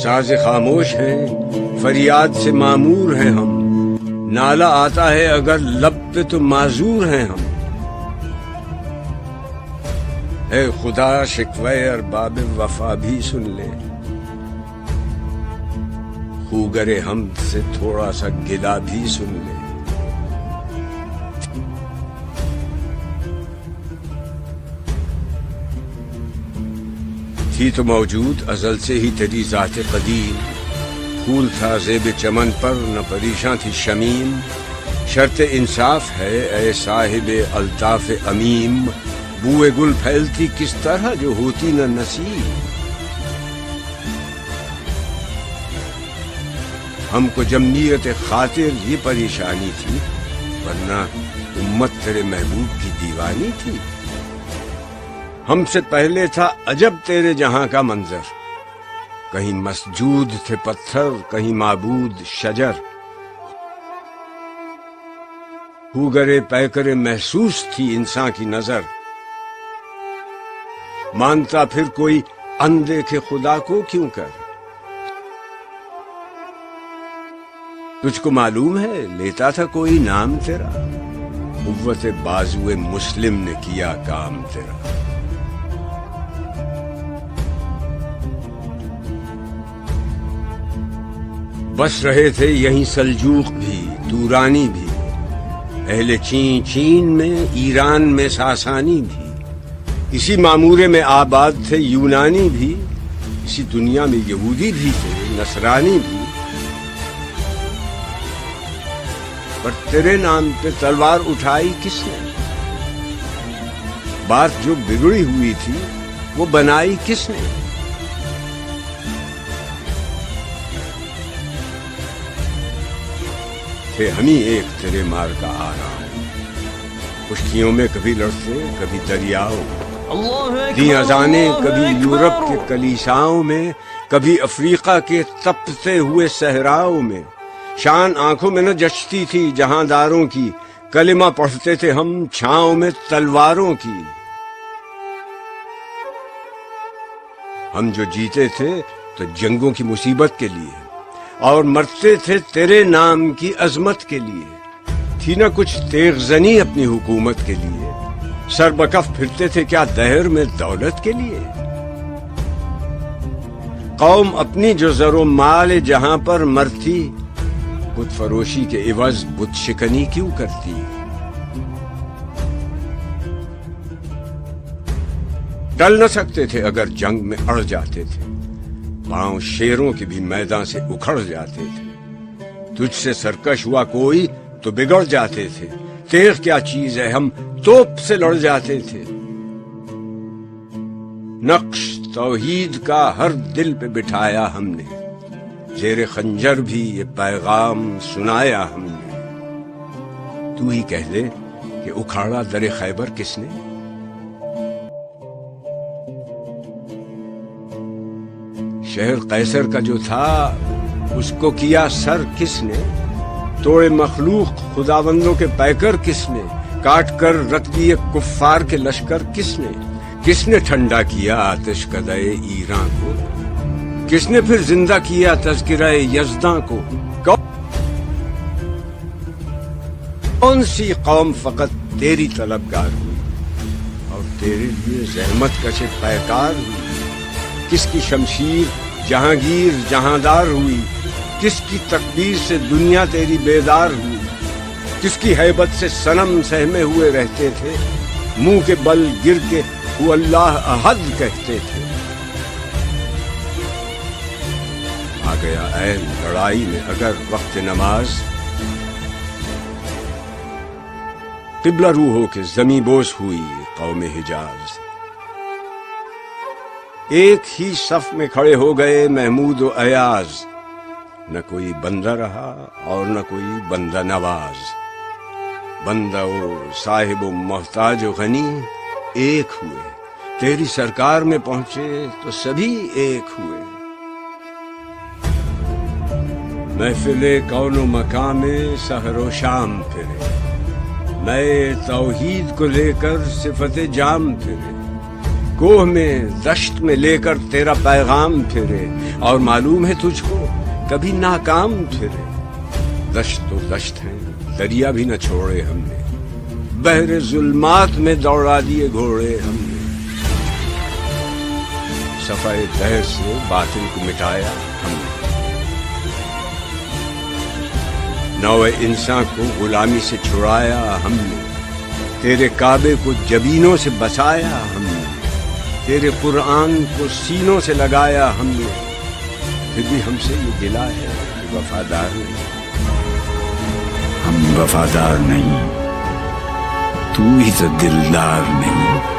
ساز خاموش ہیں فریاد سے معمور ہیں ہم، نالا آتا ہے اگر لب پہ تو معذور ہیں ہم۔ اے خدا شکوے ارباب وفا بھی سن لے، خوگر حمد سے تھوڑا سا گلا بھی سن لے۔ تھی تو موجود ازل سے ہی تیری ذات قدیم، پھول تھا زیب چمن پر نہ پریشاں تھی شمیم۔ شرط انصاف ہے اے صاحب الطاف امیم، بوئے گل پھیلتی کس طرح جو ہوتی نہ نسیم۔ ہم کو جمعیت خاطر یہ پریشانی تھی، ورنہ امت تیرے محبوب کی دیوانی تھی۔ ہم سے پہلے تھا عجب تیرے جہاں کا منظر، کہیں مسجود تھے پتھر کہیں معبود شجر۔ ہوگرے پیکرے محسوس تھی انسان کی نظر، مانتا پھر کوئی اندیکھے خدا کو کیوں کر۔ تجھ کو معلوم ہے لیتا تھا کوئی نام تیرا، قوت بازوئے مسلم نے کیا کام تیرا۔ بس رہے تھے یہیں سلجوق بھی تورانی بھی، اہل چین میں ایران میں ساسانی بھی، اسی معمورے میں آباد تھے یونانی بھی، اسی دنیا میں یہودی بھی تھے نصرانی بھی۔ پر تیرے نام پہ تلوار اٹھائی کس نے؟ بات جو بگڑی ہوئی تھی وہ بنائی کس نے؟ تھے ہم ہی ایک تیرے مار کا آرام، خشکیوں میں کبھی لڑتے کبھی دریاؤں، دی اذانیں کبھی یورپ کے کلیساؤں میں، کبھی افریقہ کے تپتے ہوئے صحراؤں میں۔ شان آنکھوں میں نہ جچتی تھی جہاں داروں کی، کلمہ پڑھتے تھے ہم چھاؤں میں تلواروں کی۔ ہم جو جیتے تھے تو جنگوں کی مصیبت کے لیے، اور مرتے تھے تیرے نام کی عظمت کے لیے۔ تھی نہ کچھ تیغ زنی اپنی حکومت کے لیے، سر بکف پھرتے تھے کیا دہر میں دولت کے لیے۔ قوم اپنی جو زر و مال جہاں پر مرتی، بت فروشی کے عوض بت شکنی کیوں کرتی۔ ٹل نہ سکتے تھے اگر جنگ میں اڑ جاتے تھے، پاؤں شیروں کے بھی میدان سے اکھڑ جاتے تھے۔ تجھ سے سرکش ہوا کوئی تو بگڑ جاتے تھے، تیغ کیا چیز ہے ہم توپ سے لڑ جاتے تھے۔ نقش توحید کا ہر دل پہ بٹھایا ہم نے، زیر خنجر بھی یہ پیغام سنایا ہم نے۔ تو ہی کہہ دے کہ اکھاڑا در خیبر کس نے؟ شہر قیصر کا جو تھا اس کو کیا سر کس نے؟ توڑے مخلوق خداوندوں کے پیکر کس نے؟ کاٹ کر رکھ دیے کفار کے لشکر کس نے؟ کس نے ٹھنڈا کیا آتش کدے ایران کو؟ کس نے پھر زندہ کیا تذکرہ یزداں کو؟ کون سی قوم فقط تیری طلبگار ہوئی اور تیرے لیے زحمت کش پیکار ہوئی؟ کس کی شمشیر جہانگیر جہاندار ہوئی؟ کس کی تکبیر سے دنیا تیری بیدار ہوئی؟ کس کی ہیبت سے صنم سہمے ہوئے رہتے تھے، منہ کے بل گر کے وہ اللہ احد کہتے تھے؟ آ گیا عین لڑائی میں اگر وقت نماز، قبلہ رو ہو کے زمیں بوس ہوئی قوم حجاز۔ ایک ہی صف میں کھڑے ہو گئے محمود و ایاز، نہ کوئی بندہ رہا اور نہ کوئی بندہ نواز۔ بندہ و صاحب و محتاج و غنی ایک ہوئے، تیری سرکار میں پہنچے تو سبھی ایک ہوئے۔ محفل کون و مقام سحر و شام پھرے، میں توحید کو لے کر صفت جام پھرے۔ کوہ میں دشت میں لے کر تیرا پیغام پھرے، اور معلوم ہے تجھ کو کبھی ناکام پھرے۔ دشت تو دشت ہیں، دریا بھی نہ چھوڑے ہم نے، بحر ظلمات میں دوڑا دیے گھوڑے ہم نے۔ صفائے دہر سے باطل کو مٹایا ہم نے، نوع انسان کو غلامی سے چھڑایا ہم نے، تیرے کعبے کو جبینوں سے بسایا ہم نے، تیرے قرآن کو سینوں سے لگایا ہم نے، پھر بھی ہم سے یہ گلہ ہے کہ وفادار نہیں۔ ہم وفادار نہیں، تو ہی تو دلدار نہیں۔